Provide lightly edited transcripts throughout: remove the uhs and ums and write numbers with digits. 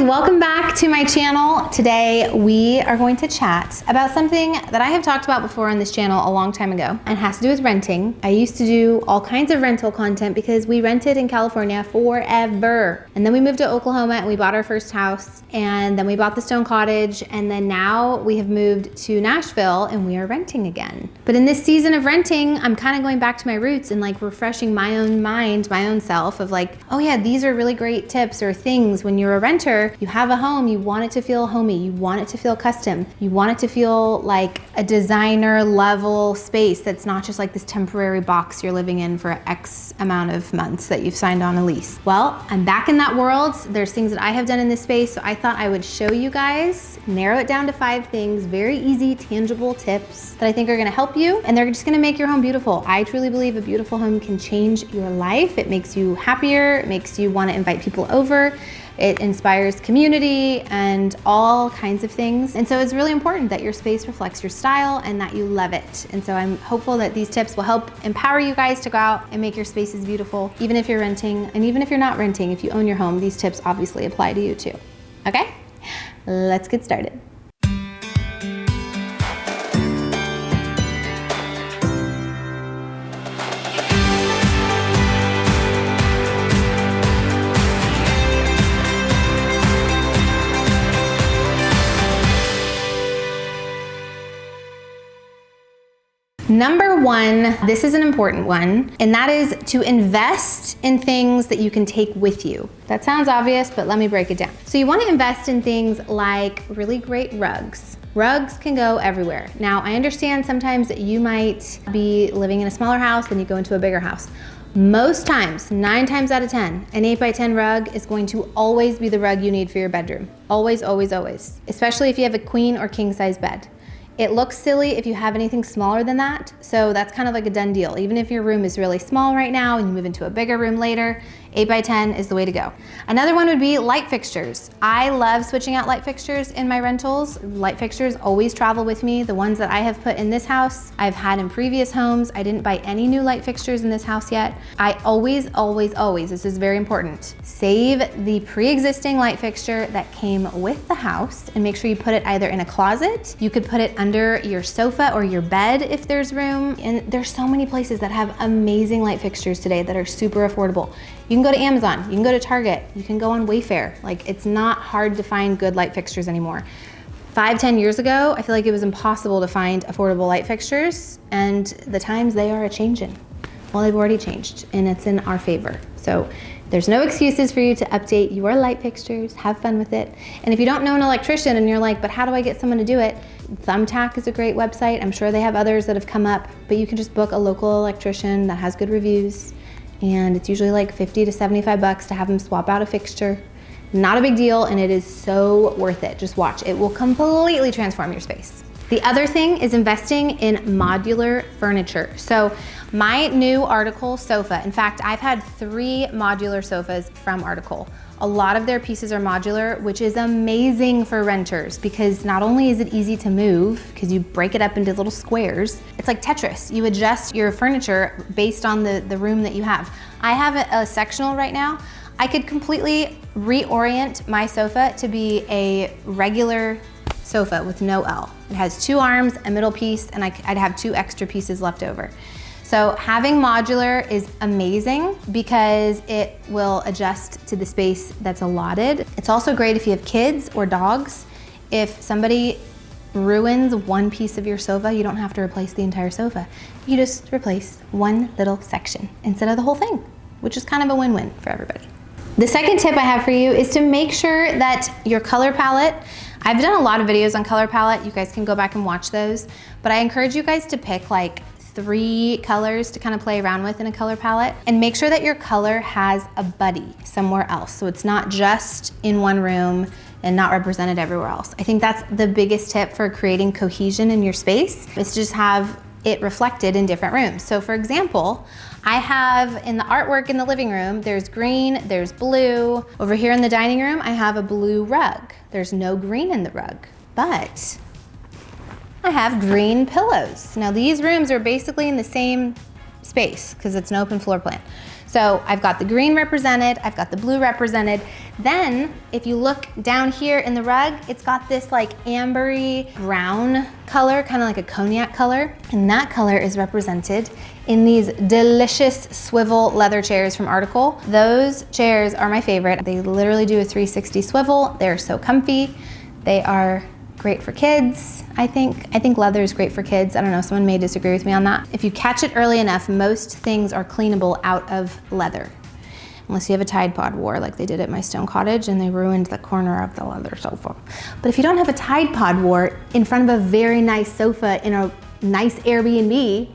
welcome back to my channel. Today we are going to chat about something that I have talked about before on this channel a long time ago, and has to do with renting. I used to do all kinds of rental content because we rented in California forever. And then we moved to Oklahoma and we bought our first house, and then we bought the stone cottage, and then now we have moved to Nashville and we are renting again. But in this season of renting, I'm kind of going back to my roots and like refreshing my own mind, my own self of like, oh yeah, these are really great tips or things when you're a renter. You have a home, you want it to feel homey, you want it to feel custom, you want it to feel like a designer level space that's not just like this temporary box you're living in for X amount of months that you've signed on a lease. Well, I'm back in that world. There's things that I have done in this space, so I thought I would show you guys, narrow it down to 5 things, very easy, tangible tips that I think are gonna help you, and they're just gonna make your home beautiful. I truly believe a beautiful home can change your life. It makes you happier, it makes you wanna invite people over. It inspires community and all kinds of things. And so it's really important that your space reflects your style and that you love it. And so I'm hopeful that these tips will help empower you guys to go out and make your spaces beautiful, even if you're renting, and even if you're not renting, if you own your home, these tips obviously apply to you too. Okay, let's get started. Number 1, this is an important one, and that is to invest in things that you can take with you. That sounds obvious, but let me break it down. So you want to invest in things like really great rugs. Rugs can go everywhere. Now, I understand sometimes that you might be living in a smaller house, then you go into a bigger house. Most times, 9 times out of 10, an 8x10 rug is going to always be the rug you need for your bedroom. Always, always, always. Especially if you have a queen or king size bed. It looks silly if you have anything smaller than that, so that's kind of like a done deal. Even if your room is really small right now and you move into a bigger room later, 8x10 is the way to go. Another one would be light fixtures. I love switching out light fixtures in my rentals. Light fixtures always travel with me. The ones that I have put in this house, I've had in previous homes. I didn't buy any new light fixtures in this house yet. I always, always, always, this is very important, save the pre-existing light fixture that came with the house and make sure you put it either in a closet. You could put it under your sofa or your bed if there's room. And there's so many places that have amazing light fixtures today that are super affordable. You can go to Amazon, you can go to Target, you can go on Wayfair. Like, it's not hard to find good light fixtures anymore. 5-10 years ago, I feel like it was impossible to find affordable light fixtures, and the times they are a-changing. Well, they've already changed, and it's in our favor. So there's no excuses for you to update your light fixtures, have fun with it. And if you don't know an electrician and you're like, but how do I get someone to do it? Thumbtack is a great website. I'm sure they have others that have come up, but you can just book a local electrician that has good reviews. And it's usually like 50 to 75 bucks to have them swap out a fixture. Not a big deal, and it is so worth it. Just watch, it will completely transform your space. The other thing is investing in modular furniture. So my new Article sofa, in fact, I've had 3 modular sofas from Article. A lot of their pieces are modular, which is amazing for renters because not only is it easy to move, because you break it up into little squares, it's like Tetris. You adjust your furniture based on the room that you have. I have a sectional right now. I could completely reorient my sofa to be a regular sofa with no L. It has 2 arms, a middle piece, and I'd have 2 extra pieces left over. So having modular is amazing because it will adjust to the space that's allotted. It's also great if you have kids or dogs. If somebody ruins one piece of your sofa, you don't have to replace the entire sofa. You just replace one little section instead of the whole thing, which is kind of a win-win for everybody. The second tip I have for you is to make sure that your color palette, I've done a lot of videos on color palette, you guys can go back and watch those, but I encourage you guys to pick like 3 colors to kind of play around with in a color palette, and make sure that your color has a buddy somewhere else. So it's not just in one room and not represented everywhere else. I think that's the biggest tip for creating cohesion in your space, is to just have it reflected in different rooms. So for example, I have in the artwork in the living room, there's green, there's blue. Over here in the dining room, I have a blue rug. There's no green in the rug, but I have green pillows. Now these rooms are basically in the same space because it's an open floor plan. So I've got the green represented, I've got the blue represented. Then if you look down here in the rug, it's got this like ambery brown color, kind of like a cognac color. And that color is represented in these delicious swivel leather chairs from Article. Those chairs are my favorite. They literally do a 360 swivel. They're so comfy. They are great for kids, I think. I think leather is great for kids. I don't know, someone may disagree with me on that. If you catch it early enough, most things are cleanable out of leather. Unless you have a Tide Pod war like they did at my stone cottage and they ruined the corner of the leather sofa. But if you don't have a Tide Pod war in front of a very nice sofa in a nice Airbnb,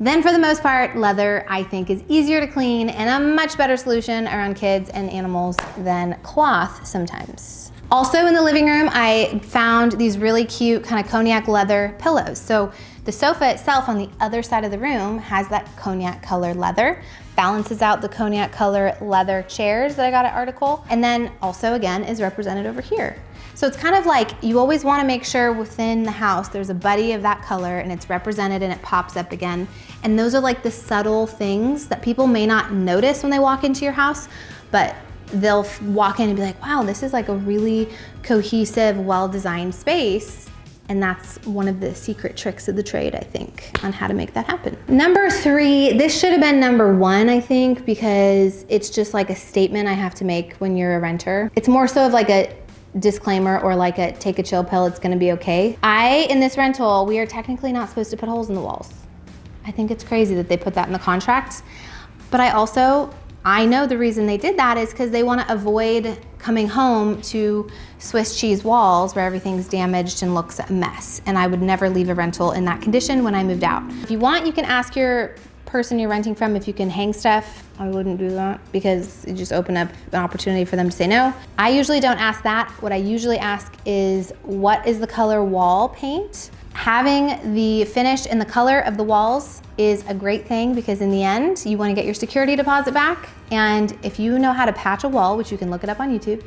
then for the most part, leather I think is easier to clean and a much better solution around kids and animals than cloth sometimes. Also in the living room, I found these really cute kind of cognac leather pillows. So the sofa itself on the other side of the room has that cognac color leather, balances out the cognac color leather chairs that I got at Article, and then also again is represented over here. So it's kind of like you always want to make sure within the house there's a buddy of that color and it's represented and it pops up again. And those are like the subtle things that people may not notice when they walk into your house, but they'll walk in and be like, wow, this is like a really cohesive, well-designed space. And that's one of the secret tricks of the trade, I think, on how to make that happen. Number 3, this should have been number 1, I think, because it's just like a statement I have to make when you're a renter. It's more so of like a disclaimer or like a take a chill pill, it's gonna be okay. In this rental, we are technically not supposed to put holes in the walls. I think it's crazy that they put that in the contract. But I know the reason they did that is because they want to avoid coming home to Swiss cheese walls where everything's damaged and looks a mess. And I would never leave a rental in that condition when I moved out. If you want, you can ask your person you're renting from if you can hang stuff. I wouldn't do that because it just opened up an opportunity for them to say no. I usually don't ask that. What I usually ask is, what is the color wall paint? Having the finish and the color of the walls is a great thing because in the end, you want to get your security deposit back. And if you know how to patch a wall, which you can look it up on YouTube,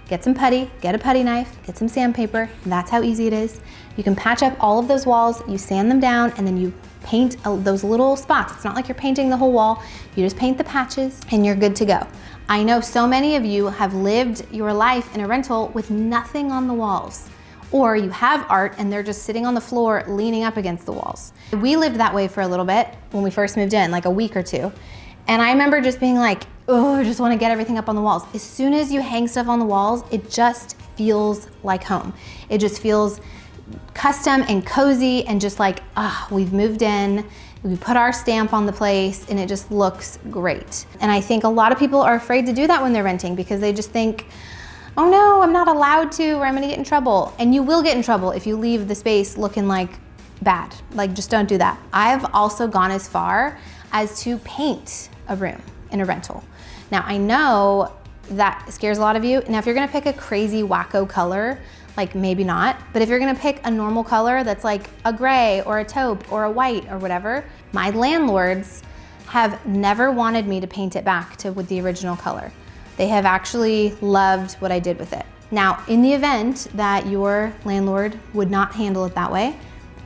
get some putty, get a putty knife, get some sandpaper. That's how easy it is. You can patch up all of those walls, you sand them down, and then you paint those little spots. It's not like you're painting the whole wall. You just paint the patches and you're good to go. I know so many of you have lived your life in a rental with nothing on the walls. Or you have art and they're just sitting on the floor leaning up against the walls. We lived that way for a little bit when we first moved in, like a week or two. And I remember just being like, oh, I just want to get everything up on the walls. As soon as you hang stuff on the walls, it just feels like home. It just feels custom and cozy and just like, we've moved in, we put our stamp on the place and it just looks great. And I think a lot of people are afraid to do that when they're renting because they just think, oh no, I'm not allowed to, or I'm gonna get in trouble. And you will get in trouble if you leave the space looking like bad. Like, just don't do that. I've also gone as far as to paint a room in a rental. Now, I know that scares a lot of you. Now, if you're gonna pick a crazy wacko color, like maybe not, but if you're gonna pick a normal color that's like a gray or a taupe or a white or whatever, my landlords have never wanted me to paint it back to with the original color. They have actually loved what I did with it. Now, in the event that your landlord would not handle it that way,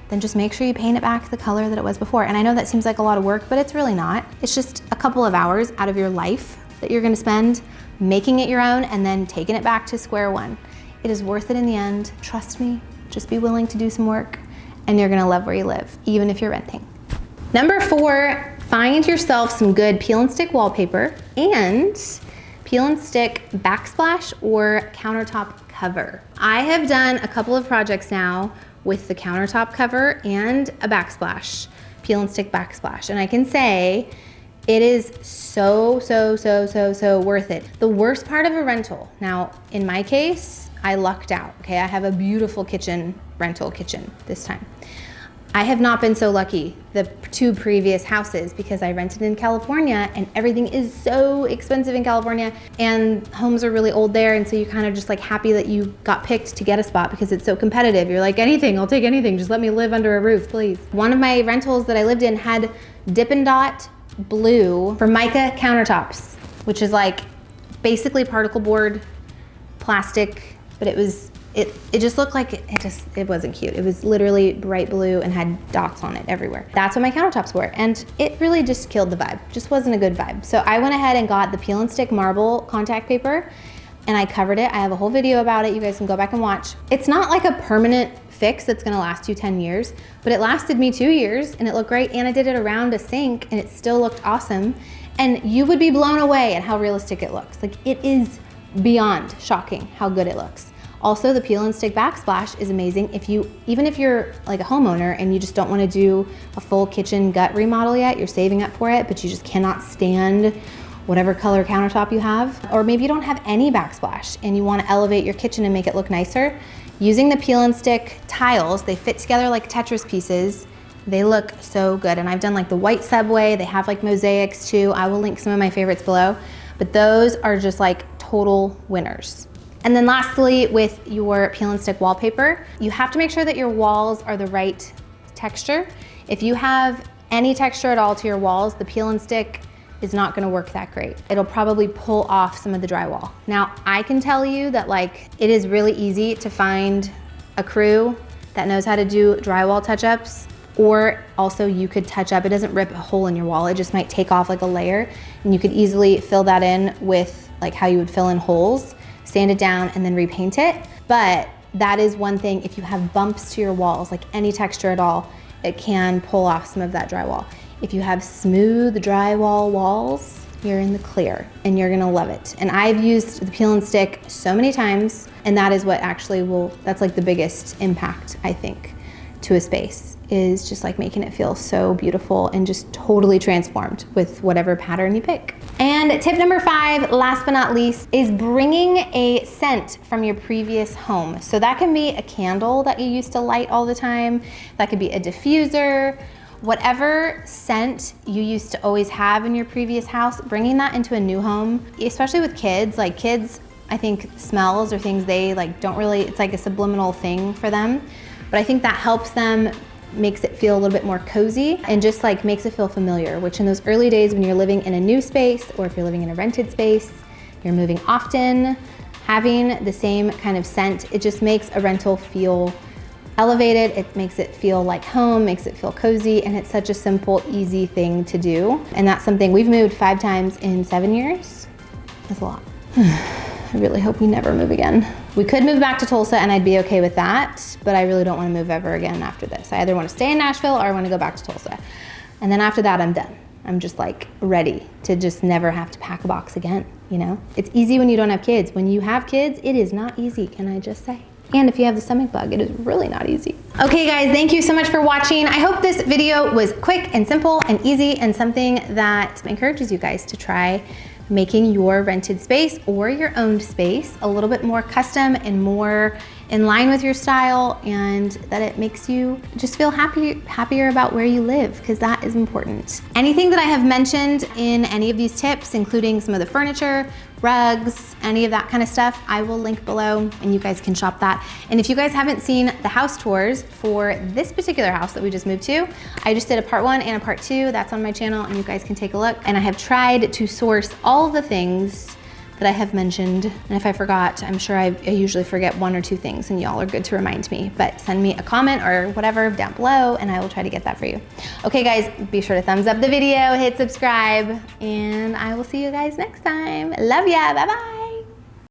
then just make sure you paint it back the color that it was before. And I know that seems like a lot of work, but it's really not. It's just a couple of hours out of your life that you're gonna spend making it your own and then taking it back to square one. It is worth it in the end. Trust me, just be willing to do some work and you're gonna love where you live, even if you're renting. Number 4, find yourself some good peel and stick wallpaper and peel and stick backsplash or countertop cover. I have done a couple of projects now with the countertop cover and a backsplash, peel and stick backsplash. And I can say it is so worth it. The worst part of a rental, now in my case, I lucked out, okay? I have a beautiful kitchen, rental kitchen this time. I have not been so lucky the 2 previous houses because I rented in California and everything is so expensive in California and homes are really old there, and so you're kind of just like happy that you got picked to get a spot because it's so competitive. You're like, anything, I'll take anything, just let me live under a roof, please. One of my rentals that I lived in had Dippin' Dot blue Formica countertops, which is like basically particle board plastic, but it was it just looked like it wasn't cute. It was literally bright blue and had dots on it everywhere. That's what my countertops were, and it really just killed the vibe. Just wasn't a good vibe. So I went ahead and got the peel and stick marble contact paper, and I covered it. I have a whole video about it. You guys can go back and watch. It's not like a permanent fix that's gonna last you 10 years, but it lasted me 2 years and it looked great, and I did it around a sink and it still looked awesome. And you would be blown away at how realistic it looks. Like, it is beyond shocking how good it looks. Also, the peel and stick backsplash is amazing even if you're like a homeowner and you just don't want to do a full kitchen gut remodel yet, you're saving up for it, but you just cannot stand whatever color countertop you have, or maybe you don't have any backsplash and you want to elevate your kitchen and make it look nicer. Using the peel and stick tiles, they fit together like Tetris pieces. They look so good. And I've done like the white subway. They have like mosaics too. I will link some of my favorites below, but those are just like total winners. And then lastly, with your peel and stick wallpaper, you have to make sure that your walls are the right texture. If you have any texture at all to your walls, the peel and stick is not gonna work that great. It'll probably pull off some of the drywall. Now, I can tell you that like, it is really easy to find a crew that knows how to do drywall touch-ups, or also you could touch up, it doesn't rip a hole in your wall, it just might take off like a layer, and you could easily fill that in with like how you would fill in holes, sand it down, and then repaint it. But that is one thing, if you have bumps to your walls, like any texture at all, it can pull off some of that drywall. If you have smooth drywall walls, you're in the clear and you're gonna love it. And I've used the peel and stick so many times, and that is what actually that's like the biggest impact, I think, to a space, is just like making it feel so beautiful and just totally transformed with whatever pattern you pick. And tip number 5, last but not least, is bringing a scent from your previous home. So that can be a candle that you used to light all the time. That could be a diffuser, whatever scent you used to always have in your previous house, bringing that into a new home, especially with kids. Like kids, I think smells are things they like don't really, it's like a subliminal thing for them. But I think that helps them, makes it feel a little bit more cozy, and just like makes it feel familiar, which in those early days when you're living in a new space, or if you're living in a rented space, you're moving often, having the same kind of scent, it just makes a rental feel elevated. It makes it feel like home, makes it feel cozy, and it's such a simple, easy thing to do. And that's something we've moved 5 times in 7 years. That's a lot. I really hope we never move again. We could move back to Tulsa and I'd be okay with that, but I really don't want to move ever again after this. I either want to stay in Nashville or I want to go back to Tulsa. And then after that, I'm done. I'm just like ready to just never have to pack a box again, you know? It's easy when you don't have kids. When you have kids, it is not easy, can I just say? And if you have the stomach bug, it is really not easy. Okay guys, thank you so much for watching. I hope this video was quick and simple and easy, and something that encourages you guys to try making your rented space or your owned space a little bit more custom and more in line with your style, and that it makes you just feel happier about where you live, because that is important. Anything that I have mentioned in any of these tips, including some of the furniture, rugs, any of that kind of stuff, I will link below and you guys can shop that. And if you guys haven't seen the house tours for this particular house that we just moved to, I just did a part 1 and a part 2. That's on my channel and you guys can take a look. And I have tried to source all of the things that I have mentioned. And if I forgot, I'm sure I usually forget 1 or 2 things, and y'all are good to remind me. But send me a comment or whatever down below and I will try to get that for you. Okay guys, be sure to thumbs up the video, hit subscribe, and I will see you guys next time. Love ya, bye-bye.